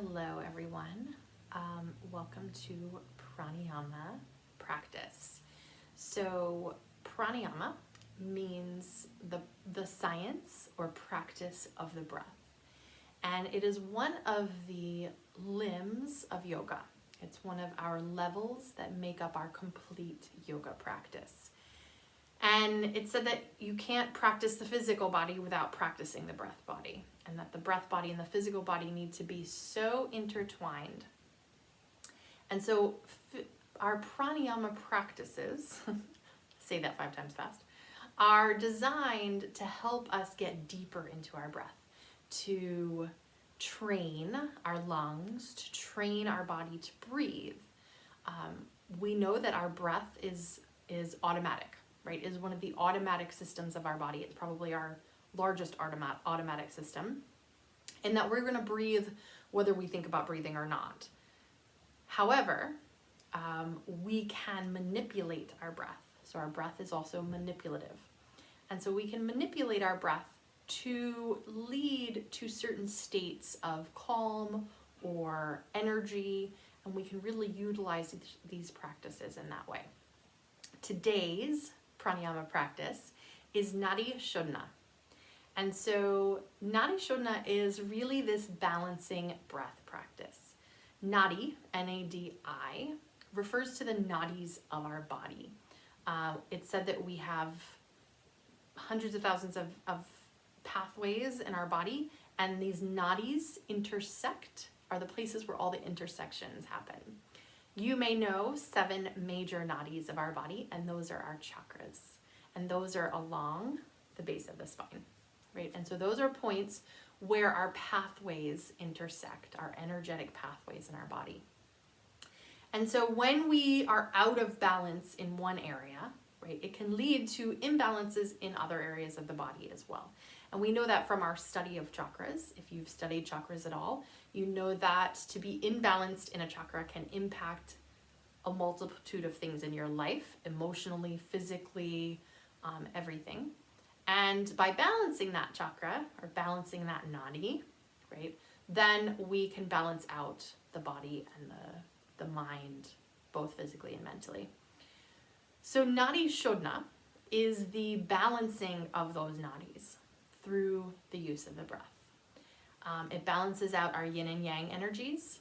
Hello everyone, welcome to Pranayama Practice. So pranayama means the science or practice of the breath, and it is one of the limbs of yoga. It's one of our levels that make up our complete yoga practice. And it said that you can't practice the physical body without practicing the breath body, and that the breath body and the physical body need to be so intertwined. And so our pranayama practices, say that 5 times fast, are designed to help us get deeper into our breath, to train our lungs, to train our body to breathe. We know that our breath is automatic, right? Is one of the automatic systems of our body. It's probably our largest automatic system, and that we're going to breathe whether we think about breathing or not. However, we can manipulate our breath. So our breath is also manipulative. And so we can manipulate our breath to lead to certain states of calm or energy, and we can really utilize these practices in that way. Today's pranayama practice is Nadi Sodhana. And so Nadi Sodhana is really this balancing breath practice. Nadi, N-A-D-I, refers to the nadis of our body. It's said that we have hundreds of thousands of pathways in our body, and these nadis intersect, are the places where all the intersections happen. You may know 7 major nadis of our body, and those are our chakras. And those are along the base of the spine, right? And so those are points where our pathways intersect, our energetic pathways in our body. And so when we are out of balance in one area, right, it can lead to imbalances in other areas of the body as well. And we know that from our study of chakras. If you've studied chakras at all, you know that to be imbalanced in a chakra can impact a multitude of things in your life, emotionally, physically, everything. And by balancing that chakra, or balancing that nadi, right, then we can balance out the body and the mind, both physically and mentally. So Nadi Sodhana is the balancing of those nadis through the use of the breath. It balances out our yin and yang energies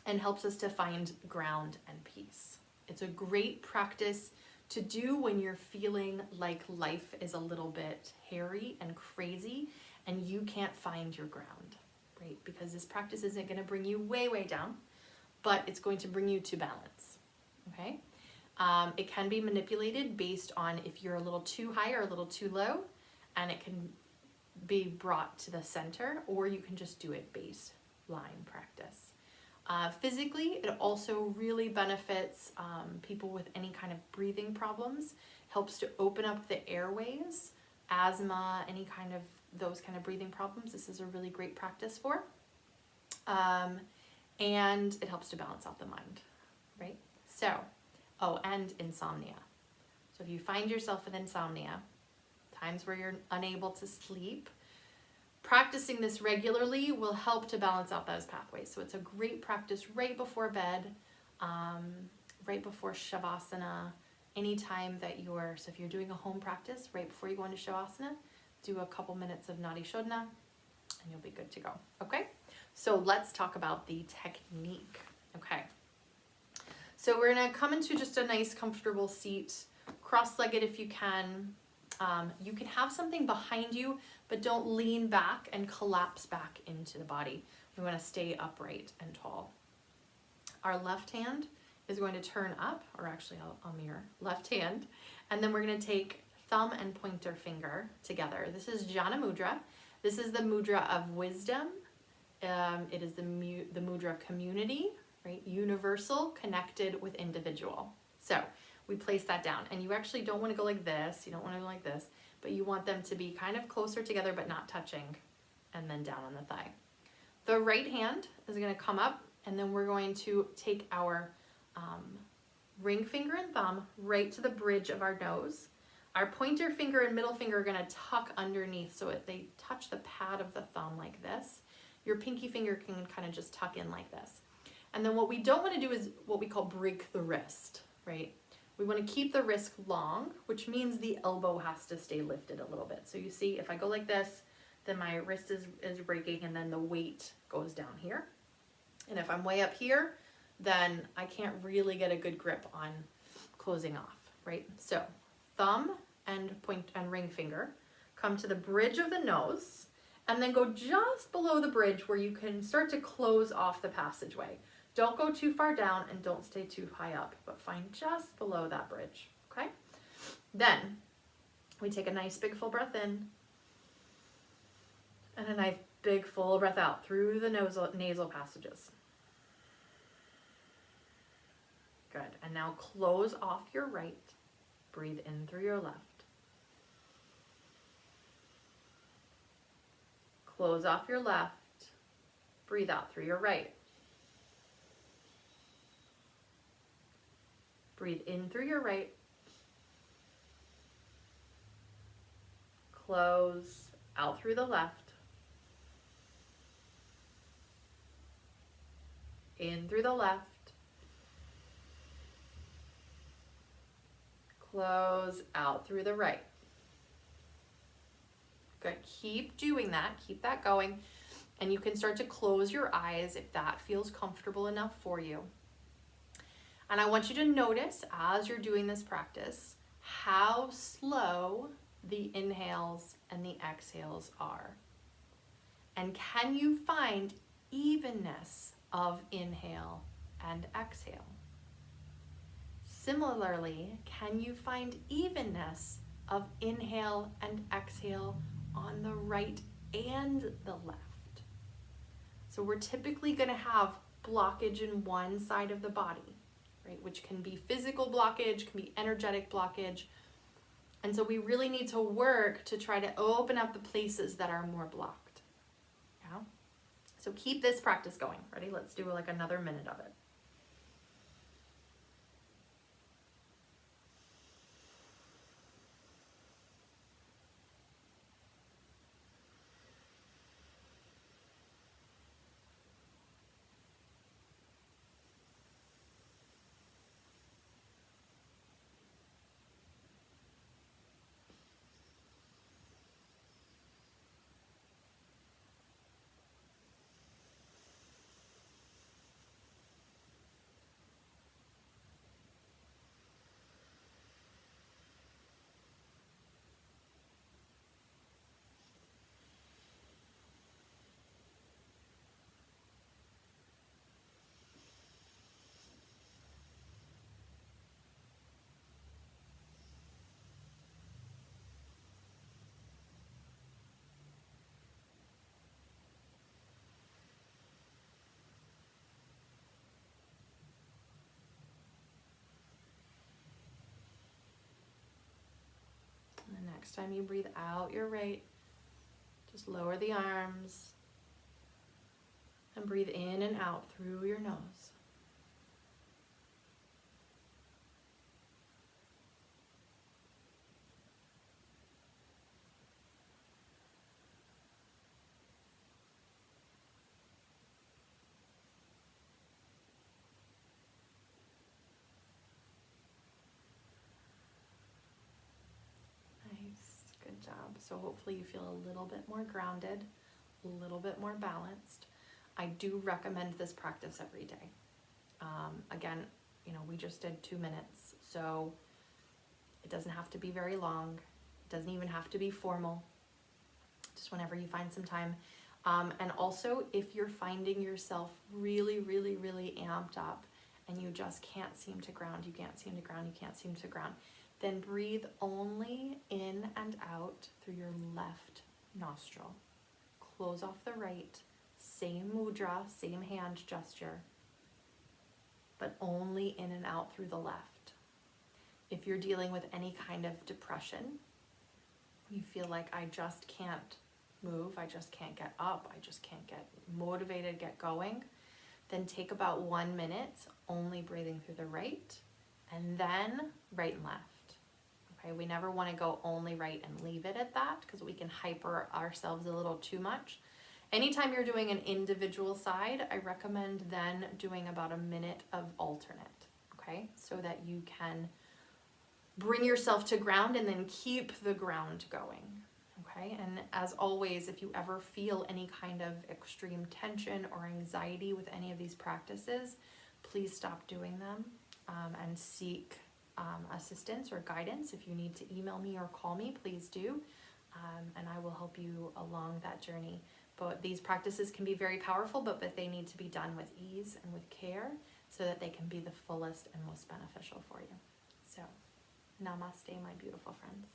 and helps us to find ground and peace. It's a great practice to do when you're feeling like life is a little bit hairy and crazy and you can't find your ground, right? Because this practice isn't going to bring you way, way down, but it's going to bring you to balance, okay? It can be manipulated based on if you're a little too high or a little too low, and it can be brought to the center, or you can just do it baseline practice. Physically, it also really benefits people with any kind of breathing problems, helps to open up the airways, asthma, any kind of those kind of breathing problems. This is a really great practice for. And it helps to balance out the mind, right? So, and insomnia. So if you find yourself with insomnia, times where you're unable to sleep, practicing this regularly will help to balance out those pathways. So it's a great practice right before bed, right before Shavasana, anytime that so if you're doing a home practice, right before you go into Shavasana, do a couple minutes of Nadi Sodhana, and you'll be good to go, okay? So let's talk about the technique, okay? So we're gonna come into just a nice comfortable seat, cross-legged if you can. You can have something behind you, but don't lean back and collapse back into the body. We want to stay upright and tall. Our left hand is going to turn up, or actually I'll mirror, left hand, and then we're going to take thumb and pointer finger together. This is Jnana Mudra. This is the mudra of wisdom. It is the mudra of community, right? Universal, connected with individual. So we place that down, and you actually don't want to go like this, you don't want to go like this, but you want them to be kind of closer together but not touching, and then down on the thigh. The right hand is going to come up, and then we're going to take our ring finger and thumb right to the bridge of our nose. Our pointer finger and middle finger are going to tuck underneath so they touch the pad of the thumb like this. your pinky finger can kind of just tuck in like this. And then what we don't want to do is what we call break the wrist, right? We want to keep the wrist long, which means the elbow has to stay lifted a little bit. So you see, if I go like this, then my wrist is breaking, and then the weight goes down here. And if I'm way up here, then I can't really get a good grip on closing off, right? So thumb and point and ring finger come to the bridge of the nose, and then go just below the bridge where you can start to close off the passageway. Don't go too far down and don't stay too high up, but find just below that bridge, okay? Then we take a nice big full breath in and a nice big full breath out through the nasal passages. Good, and now close off your right, breathe in through your left. Close off your left, breathe out through your right. Breathe in through your right. Close out through the left. In through the left. Close out through the right. Good. Keep doing that. Keep that going. And you can start to close your eyes if that feels comfortable enough for you. And I want you to notice as you're doing this practice how slow the inhales and the exhales are. And can you find evenness of inhale and exhale? Similarly, can you find evenness of inhale and exhale on the right and the left? So we're typically going to have blockage in one side of the body, right? Which can be physical blockage, can be energetic blockage. And so we really need to work to try to open up the places that are more blocked. Yeah? So keep this practice going. Ready? Let's do like another minute of it. Next time you breathe out your right, just lower the arms and breathe in and out through your nose. Good job. So hopefully you feel a little bit more grounded, a little bit more balanced. I do recommend this practice every day. Again, we just did 2 minutes, so it doesn't have to be very long. It doesn't even have to be formal. Just whenever you find some time. And also, if you're finding yourself really, really, really amped up and you just can't seem to ground, you can't seem to ground, then breathe only in and out through your left nostril. Close off the right, same mudra, same hand gesture, but only in and out through the left. If you're dealing with any kind of depression, you feel like I just can't move, I just can't get up, I just can't get motivated, get going, then take about 1 minute only breathing through the right, and then right and left. Okay, we never want to go only right and leave it at that because we can hyper ourselves a little too much. Anytime you're doing an individual side, I recommend then doing about a minute of alternate, okay? So that you can bring yourself to ground and then keep the ground going, okay? And as always, if you ever feel any kind of extreme tension or anxiety with any of these practices, please stop doing them and seek assistance or guidance. If you need to email me or call me, please do, and I will help you along that journey. But these practices can be very powerful, but they need to be done with ease and with care so that they can be the fullest and most beneficial for you. So, namaste, my beautiful friends.